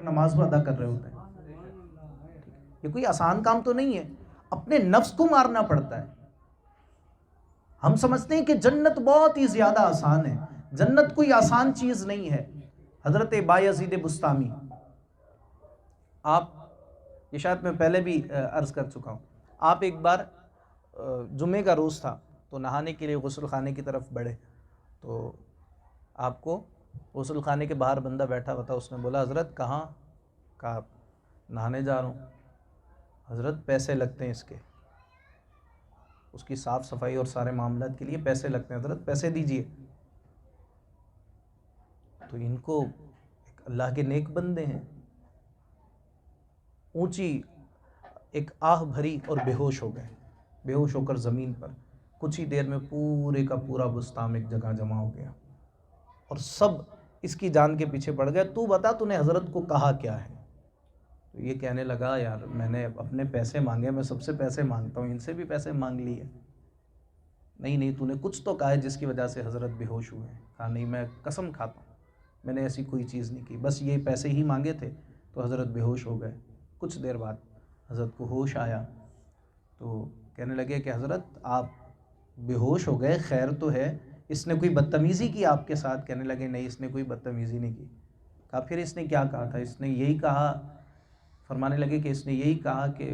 नमाज को अदा कर रहे होते हैं। ये कोई आसान काम तो नहीं है, अपने नफ्स को मारना पड़ता है। हम समझते हैं कि जन्नत बहुत ही ज्यादा आसान है, जन्नत कोई आसान चीज नहीं है। हजरत बायज़ीद बुस्तामी, आप ये शायद मैं पहले भी अर्ज कर चुका हूँ, आप एक बार जुम्मे का रोज़ था तो नहाने के लिए गुस्ल खाने की तरफ बढ़े, तो आपको गुस्ल खाने के बाहर बंदा बैठा हुआ था, उसने बोला हज़रत कहाँ? कहा नहाने जा रहा हूँ। हज़रत पैसे लगते हैं इसके, उसकी साफ़ सफाई और सारे मामलात के लिए पैसे लगते हैं, हज़रत पैसे दीजिए। तो इनको एक अल्लाह के नेक बंदे हैं, ऊंची एक आह भरी और बेहोश हो गए। बेहोश होकर ज़मीन पर कुछ ही देर में पूरे का पूरा बुस्ताम एक जगह जमा हो गया और सब इसकी जान के पीछे पड़ गए। तू बता तूने हज़रत को कहा क्या है? तो ये कहने लगा यार मैंने अपने पैसे मांगे, मैं सबसे पैसे मांगता हूँ, इनसे भी पैसे मांग लिए। नहीं नहीं, तूने कुछ तो कहा है जिसकी वजह से हज़रत बेहोश हुए हैं। कहा नहीं, मैं कसम खाता हूँ मैंने ऐसी कोई चीज़ नहीं की, बस ये पैसे ही मांगे थे तो हज़रत बेहोश हो गए। कुछ देर बाद हज़रत को होश आया तो कहने लगे कि हज़रत आप बेहोश हो गए, खैर तो है, इसने कोई बदतमीज़ी की आपके साथ? कहने लगे नहीं, इसने कोई बदतमीज़ी नहीं की। कहा फिर इसने क्या कहा था? इसने यही कहा, फरमाने लगे कि इसने यही कहा कि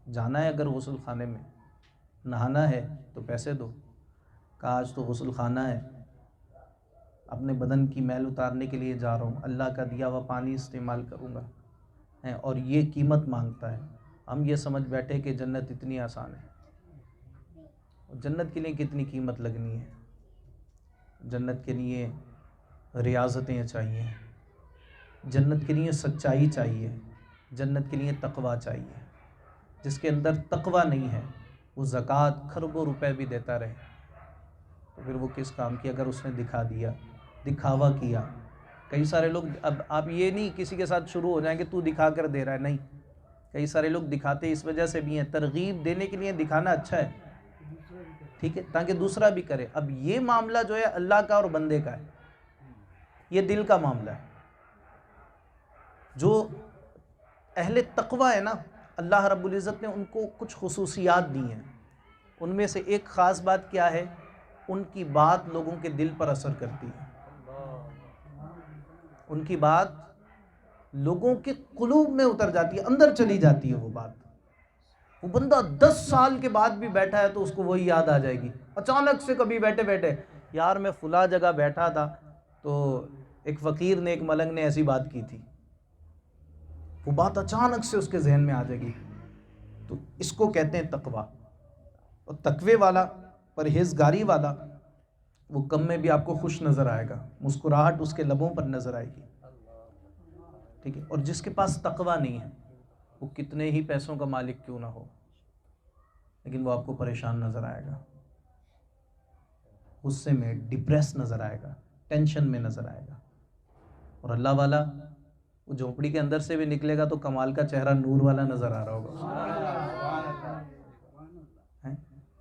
जाना है अगर गुस्ल खाने में, नहाना है तो पैसे दो। कहा आज तो गुस्ल खाना है, अपने बदन की मैल उतारने के लिए जा रहा हूँ, अल्लाह का दिया हुआ पानी इस्तेमाल करूँगा है, और ये कीमत मांगता है। हम ये समझ बैठे कि जन्नत इतनी आसान है। जन्नत के लिए कितनी कीमत लगनी है। जन्नत के लिए रियाज़तें चाहिए, जन्नत के लिए सच्चाई चाहिए, जन्नत के लिए तकवा चाहिए। जिसके अंदर तकवा नहीं है वो ज़कात खरबों रुपए भी देता रहे तो फिर वो किस काम की? अगर उसने दिखा दिया, दिखावा किया। कई सारे लोग, अब आप ये नहीं किसी के साथ शुरू हो जाएंगे तू दिखा कर दे रहा है, नहीं। कई सारे लोग दिखाते इस वजह से भी हैं, तरगीब देने के लिए दिखाना अच्छा है, ठीक है, ताकि दूसरा भी करे। अब ये मामला जो है अल्लाह का और बंदे का है, ये दिल का मामला है। जो अहले तकवा है ना, अल्लाह रब्बुल इज़्ज़त ने उनको कुछ खुसूसियात दी हैं। उनमें से एक ख़ास बात क्या है? उनकी बात लोगों के दिल पर असर करती है। उनकी बात लोगों के कुलूब में उतर जाती है, अंदर चली जाती है वो बात। वो बंदा 10 साल के बाद भी बैठा है तो उसको वही याद आ जाएगी। अचानक से कभी बैठे बैठे, यार मैं फुला जगह बैठा था तो एक फ़कीर ने, एक मलंग ने ऐसी बात की थी, वो बात अचानक से उसके जहन में आ जाएगी। तो इसको कहते हैं तकवा। और तकवे वाला, परहेजगारी वाला, वो कम में भी आपको खुश नज़र आएगा, मुस्कुराहट उसके लबों पर नज़र आएगी, ठीक है। और जिसके पास तकवा नहीं है वो कितने ही पैसों का मालिक क्यों ना हो, लेकिन वो आपको परेशान नज़र आएगा, गुस्से में, डिप्रेस नज़र आएगा, टेंशन में नज़र आएगा। और अल्लाह वाला वो झोपड़ी के अंदर से भी निकलेगा तो कमाल का चेहरा नूर वाला नज़र आ रहा होगा, है?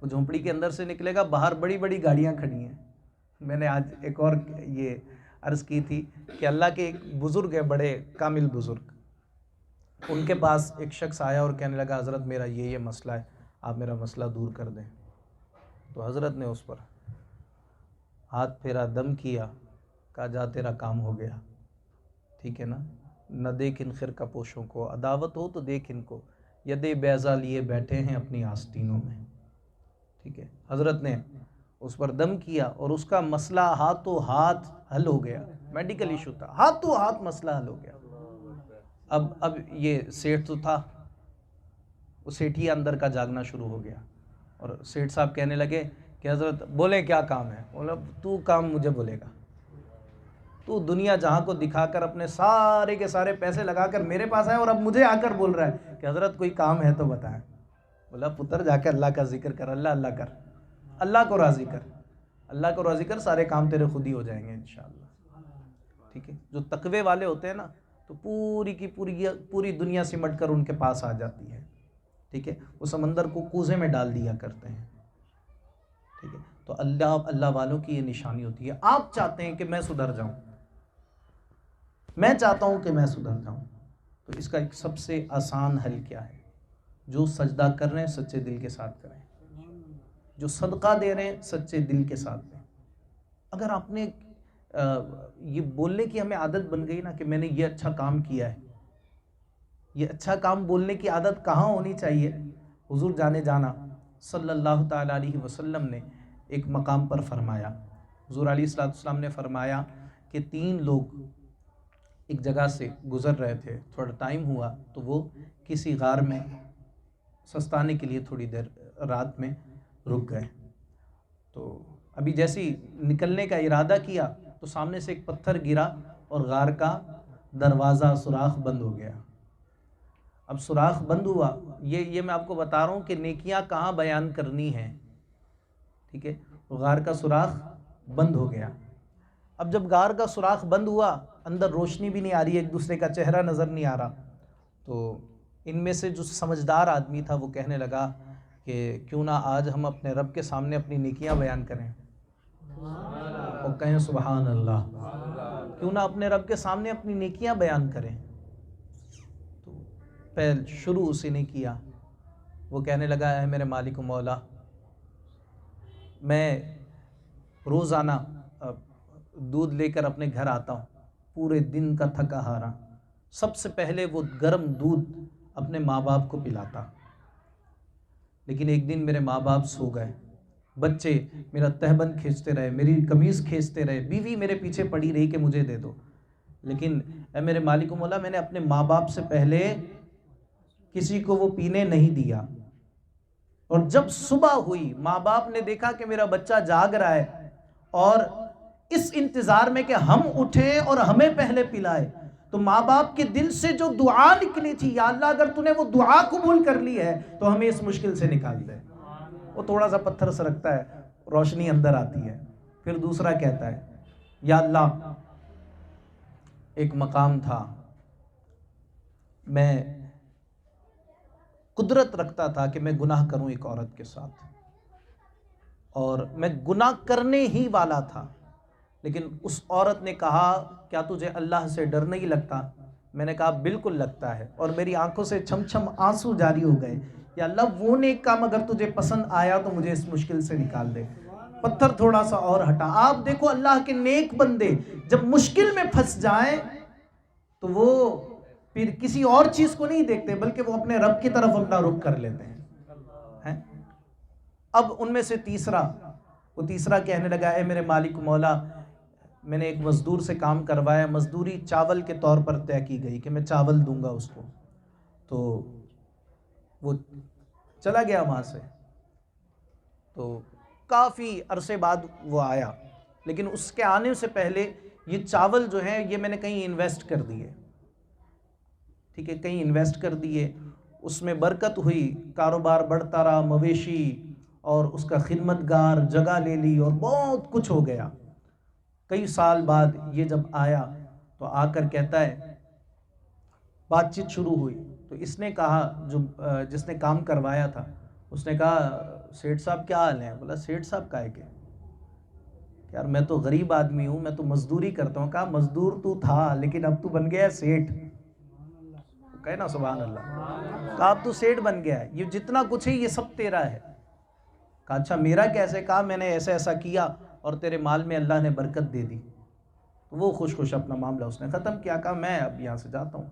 वो झोपड़ी के अंदर से निकलेगा, बाहर बड़ी बड़ी गाड़ियाँ खड़ी हैं। मैंने आज एक और ये अर्ज़ की थी कि अल्लाह के एक बुज़ुर्ग है, बड़े कामिल बुज़ुर्ग, उनके पास एक शख्स आया और कहने लगा हज़रत मेरा ये मसला है, आप मेरा मसला दूर कर दें। तो हज़रत ने उस पर हाथ फेरा, दम किया, कहा जा तेरा काम हो गया, ठीक है ना। न देख इन खिरका पोशों को, अदावत हो तो देख इनको, यदे बैज़ा लिए बैठे हैं अपनी आस्तीनों में, ठीक है। हज़रत ने उस पर दम किया और उसका मसला हाथों हाथ हल हो गया। मेडिकल इशू था, हाथों हाथ मसला हल हो गया। अब ये सेठ तो था, वो सेठी अंदर का जागना शुरू हो गया और सेठ साहब कहने लगे कि हज़रत बोले क्या काम है? बोला तू काम मुझे बोलेगा, तू दुनिया जहाँ को दिखाकर अपने सारे के सारे पैसे लगाकर मेरे पास आया और अब मुझे आकर बोल रहा है कि हज़रत कोई काम है तो बताएं। बोला पुत्र जाकर अल्लाह का जिक्र कर, अल्लाह अल्लाह कर, अल्लाह को राज़ी कर, अल्लाह को राज़ी कर, सारे काम तेरे खुद ही हो जाएंगे इंशाअल्लाह, ठीक है। जो तकवे वाले होते हैं ना तो पूरी की पूरी दुनिया सिमट कर उनके पास आ जाती है, ठीक है। वो समंदर को कूज़े में डाल दिया करते हैं, ठीक है। तो अल्लाह वालों की ये निशानी होती है। आप चाहते हैं कि मैं सुधर जाऊं, मैं चाहता हूं कि मैं सुधर जाऊं, तो इसका एक सबसे आसान हल क्या है? जो सजदा कर रहे हैं सच्चे दिल के साथ करें, जो सदका दे रहे हैं सच्चे दिल के साथ दें। अगर आपने ये बोलने की हमें आदत बन गई ना कि मैंने ये अच्छा काम किया है, ये अच्छा काम बोलने की आदत कहाँ होनी चाहिए? हुजूर जाने जाना सल्लल्लाहु ताला अलैहि वसल्लम ने एक मकाम पर फरमाया, हुजूर अलैहिस्सलाम ने फरमाया कि 3 लोग एक जगह से गुज़र रहे थे, थोड़ा टाइम हुआ तो वो किसी गार में सस्ताने के लिए थोड़ी देर रात में रुक गए। तो अभी जैसे ही निकलने का इरादा किया तो सामने से एक पत्थर गिरा और गार का दरवाज़ा सुराख बंद हो गया। अब सुराख बंद हुआ, ये मैं आपको बता रहा हूँ कि नेकियां कहाँ बयान करनी है, ठीक है। गार का सुराख बंद हो गया। अब जब गार का सुराख बंद हुआ, अंदर रोशनी भी नहीं आ रही, एक दूसरे का चेहरा नज़र नहीं आ रहा, तो इनमें से जो समझदार आदमी था वो कहने लगा कि क्यों ना आज हम अपने रब के सामने अपनी नेकियां बयान करें, और कहें सुबहान अल्लाह। क्यों ना अपने रब के सामने अपनी नेकियां बयान करें। तो पहल शुरू उसी ने किया। वो कहने लगा, है मेरे मालिक व मौला, मैं रोज़ाना दूध लेकर अपने घर आता हूँ, पूरे दिन का थका हारा, सबसे पहले वो गर्म दूध अपने माँ बाप को पिलाता। लेकिन एक दिन मेरे माँ बाप सो गए, बच्चे मेरा तहबंद खींचते रहे, मेरी कमीज़ खींचते रहे, बीवी मेरे पीछे पड़ी रही कि मुझे दे दो। लेकिन ऐ मेरे मालिक मौला, मैंने अपने माँ बाप से पहले किसी को वो पीने नहीं दिया। और जब सुबह हुई, माँ बाप ने देखा कि मेरा बच्चा जाग रहा है और इस इंतज़ार में कि हम उठें और हमें पहले पिलाए, तो माँ बाप के दिल से जो दुआ निकली थी, या अल्लाह अगर तूने वो दुआ कबूल कर ली है तो हमें इस मुश्किल से निकाल दे। वो थोड़ा सा पत्थर सरकता है, रोशनी अंदर आती है। फिर दूसरा कहता है, या अल्लाह, एक मकाम था, मैं कुदरत रखता था कि मैं गुनाह करूं एक औरत के साथ, और मैं गुनाह करने ही वाला था, लेकिन उस औरत ने कहा, क्या तुझे अल्लाह से डर नहीं लगता? मैंने कहा बिल्कुल लगता है, और मेरी आंखों से छम छम आंसू जारी हो गए। या अल्लाह, वो नेक काम अगर तुझे पसंद आया तो मुझे इस मुश्किल से निकाल दे। पत्थर थोड़ा सा और हटा। आप देखो, अल्लाह के नेक बंदे जब मुश्किल में फंस जाएं तो वो फिर किसी और चीज को नहीं देखते, बल्कि वो अपने रब की तरफ अपना रुख कर लेते हैं। अब उनमें से वो तीसरा कहने लगा, है मेरे मालिक मौला, मैंने एक मजदूर से काम करवाया, मजदूरी चावल के तौर पर तय की गई कि मैं चावल दूंगा उसको। तो वो चला गया वहाँ से। तो काफ़ी अरसे बाद वो आया, लेकिन उसके आने से पहले ये चावल जो है ये मैंने कहीं इन्वेस्ट कर दिए, ठीक है, कहीं इन्वेस्ट कर दिए, उसमें बरकत हुई, कारोबार बढ़ता रहा, मवेशी और उसका खिदमतगार जगह ले ली और बहुत कुछ हो गया। कई साल बाद ये जब आया तो आकर कहता है, बातचीत शुरू हुई तो इसने कहा, जो जिसने काम करवाया था, उसने कहा, सेठ साहब क्या हाल है? बोला, सेठ साहब काहे के? यार मैं तो गरीब आदमी हूँ, मैं तो मजदूरी करता हूँ। कहा, मजदूर तू था, लेकिन अब तू बन गया है सेठ। कहे ना सुभान अल्लाह। कहा, अब तू सेठ बन गया है, ये जितना कुछ है ये सब तेरा है। कहा, अच्छा मेरा कैसे? कहा, मैंने ऐसा ऐसा किया और तेरे माल में अल्लाह ने बरकत दे दी। तो वो खुश खुश अपना मामला उसने ख़त्म किया। कहा, मैं अब यहाँ से जाता हूँ,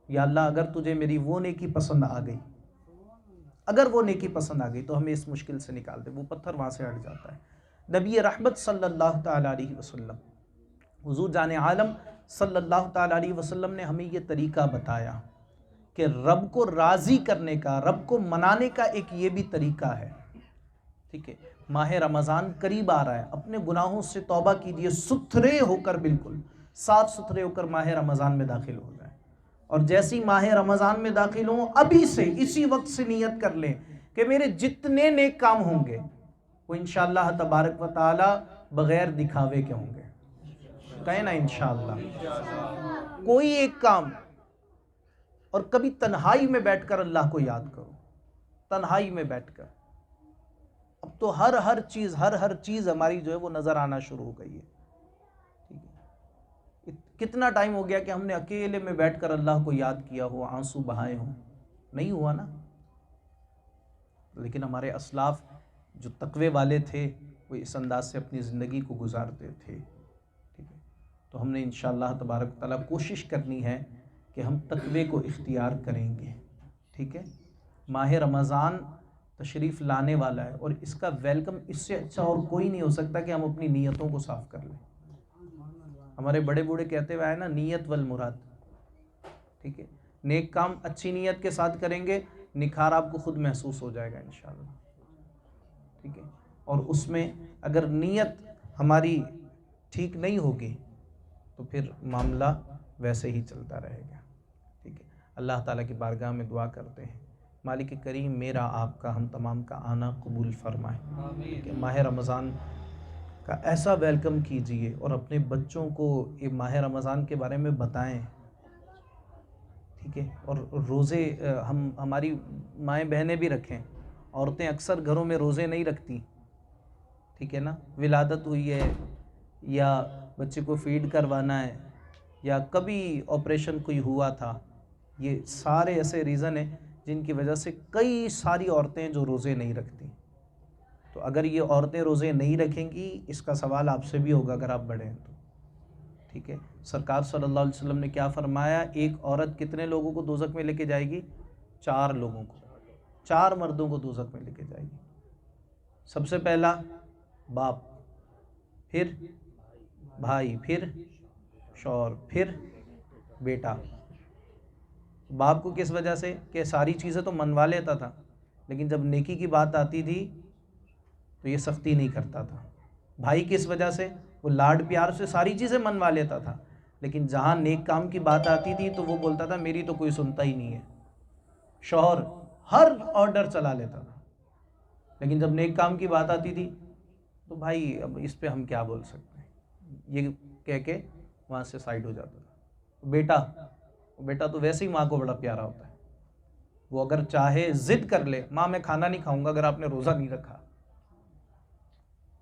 या अल्लाह अगर तुझे मेरी वो नेकी पसंद आ गई, अगर वो नेकी पसंद आ गई तो हमें इस मुश्किल से निकाल दे। वो पत्थर वहाँ से हट जाता है। नबी रहमत सल्लल्लाहु ताला अलैहि वसल्लम, हुजूर जाने आलम सल्लल्लाहु ताला अलैहि वसल्लम ने हमें ये तरीका बताया कि रब को राज़ी करने का, रब को मनाने का एक ये भी तरीका है, ठीक है। माह रमज़ान करीब आ रहा है, अपने गुनाहों से तौबा कीजिए, सुथरे होकर, बिल्कुल साफ सुथरे होकर माह रमज़ान में दाखिल हो जाए। और जैसी माह रमज़ान में दाखिल हों, अभी से इसी वक्त से नियत कर लें कि मेरे जितने नेक काम होंगे वो इंशाअल्लाह तबारक व तआला बग़ैर दिखावे के होंगे। कहे ना इंशाअल्लाह। कोई एक काम, और कभी तन्हाई में बैठकर अल्लाह को याद करो, तन्हाई में बैठकर। अब तो हर चीज़ हमारी जो है वो नज़र आना शुरू हो गई है, ठीक है। कितना टाइम हो गया कि हमने अकेले में बैठकर अल्लाह को याद किया हो, आंसू बहाए हों? नहीं हुआ ना। लेकिन हमारे असलाफ जो तकवे वाले थे वो इस अंदाज से अपनी ज़िंदगी को गुजारते थे। ठीक है, तो हमने इंशाअल्लाह तबारक ताला कोशिश करनी है कि हम तकवे को इख्तियार करेंगे। ठीक है, माह रमज़ान तशरीफ़ लाने वाला है और इसका वेलकम इससे अच्छा और कोई नहीं हो सकता कि हम अपनी नीयतों को साफ़ कर लें। हमारे बड़े बूढ़े कहते हुए आए ना, नीयत वल मुराद। ठीक है, नेक काम अच्छी नीयत के साथ करेंगे, निखार आपको खुद महसूस हो जाएगा इंशाअल्लाह। ठीक है, और उसमें अगर नीयत हमारी ठीक नहीं होगी तो फिर मामला वैसे ही चलता रहेगा। ठीक है, अल्लाह ताला की बारगाह में दुआ करते हैं, मालिक करीम मेरा आपका हम तमाम का आना कबूल फरमाए। ठीक है, माह रमज़ान का ऐसा वेलकम कीजिए और अपने बच्चों को ये माह रमज़ान के बारे में बताएं। ठीक है, और रोज़े हम हमारी माएँ बहनें भी रखें। औरतें अक्सर घरों में रोज़े नहीं रखती। ठीक है ना, विलादत हुई है या बच्चे को फीड करवाना है या कभी ऑपरेशन कोई हुआ था, ये सारे ऐसे रीज़न हैं जिनकी वजह से कई सारी औरतें जो रोज़े नहीं रखती। तो अगर ये औरतें रोज़े नहीं रखेंगी, इसका सवाल आपसे भी होगा अगर आप बड़े हैं तो। ठीक है, सरकार सल्लल्लाहु अलैहि वसल्लम ने क्या फरमाया, एक औरत कितने लोगों को दोज़ख में लेके जाएगी? 4 लोगों को, 4 मर्दों को दोज़ख में लेके जाएगी। सबसे पहला बाप, फिर भाई, फिर शौहर, फिर बेटा। बाप को किस वजह से कि सारी चीज़ें तो मनवा लेता था, लेकिन जब नेकी की बात आती थी तो ये सख्ती नहीं करता था। भाई किस वजह से? वो लाड प्यार से सारी चीज़ें मनवा लेता था, लेकिन जहाँ नेक काम की बात आती थी तो वो बोलता था मेरी तो कोई सुनता ही नहीं है। शौहर हर ऑर्डर चला लेता था, लेकिन जब नेक काम की बात आती थी तो भाई अब इस पे हम क्या बोल सकते हैं, ये कह के वहाँ से साइड हो जाता था। बेटा तो वैसे ही माँ को बड़ा प्यारा होता है, वो अगर चाहे जिद कर ले, माँ मैं खाना नहीं खाऊंगा अगर आपने रोज़ा नहीं रखा,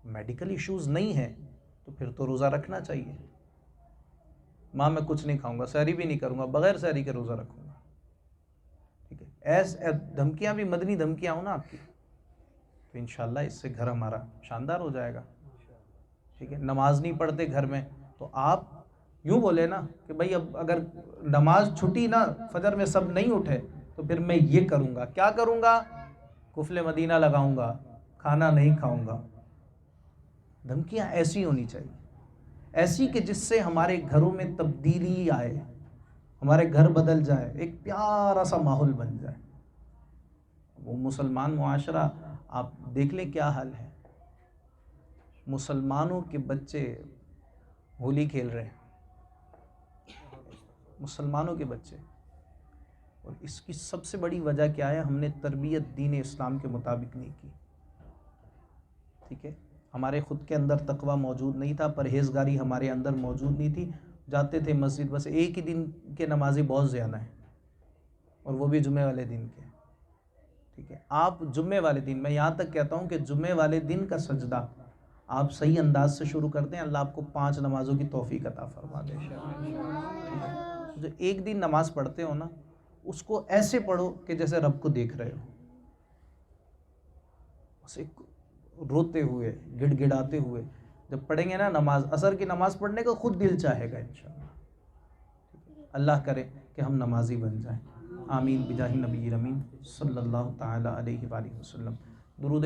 मेडिकल इश्यूज नहीं है तो फिर तो रोज़ा रखना चाहिए। माँ मैं कुछ नहीं खाऊंगा, सहरी भी नहीं करूंगा, बगैर सहरी के रोज़ा रखूंगा। ठीक है, ऐसे धमकियाँ भी मदनी धमकियाँ हो ना आपकी, तो इंशाल्लाह इससे घर हमारा शानदार हो जाएगा। ठीक है, नमाज नहीं पढ़ते घर में तो आप यूँ बोले ना कि भाई अब अगर नमाज छुटी ना, फजर में सब नहीं उठे तो फिर मैं ये करूँगा। क्या करूँगा? कुफले मदीना लगाऊंगा, खाना नहीं खाऊंगा। धमकियाँ ऐसी होनी चाहिए, ऐसी कि जिससे हमारे घरों में तब्दीली आए, हमारे घर बदल जाए, एक प्यारा सा माहौल बन जाए। वो मुसलमान मुआशरा आप देख लें क्या हाल है। मुसलमानों के बच्चे होली खेल रहे हैं, मुसलमानों के बच्चे, और इसकी सबसे बड़ी वजह क्या है? हमने तरबियत दीन इस्लाम के मुताबिक नहीं की। ठीक है, हमारे ख़ुद के अंदर तकवा मौजूद नहीं था, परहेज़गारी हमारे अंदर मौजूद नहीं थी। जाते थे मस्जिद, बस एक ही दिन के नमाजी बहुत ज़्यादा हैं, और वो भी जुम्मे वाले दिन के। ठीक है, आप जुम्मे वाले दिन, मैं यहाँ तक कहता हूँ कि जुम्मे वाले दिन का सजदा आप सही अंदाज से शुरू करते हैं, अल्लाह आपको 5 नमाज़ों की तौफीक अता फरमा दे। जो एक दिन नमाज पढ़ते हो ना, उसको ऐसे पढ़ो कि जैसे रब को देख रहे हो, उसे रोते हुए, गिड़गिड़ाते हुए जब पढ़ेंगे ना नमाज, असर की नमाज पढ़ने का खुद दिल चाहेगा इंशाअल्लाह। अल्लाह करे कि हम नमाजी बन जाएं। आमीन बिजाहि नबी अमीन सल्लल्लाहु ताला अलैहि वसल्लम। दुरूद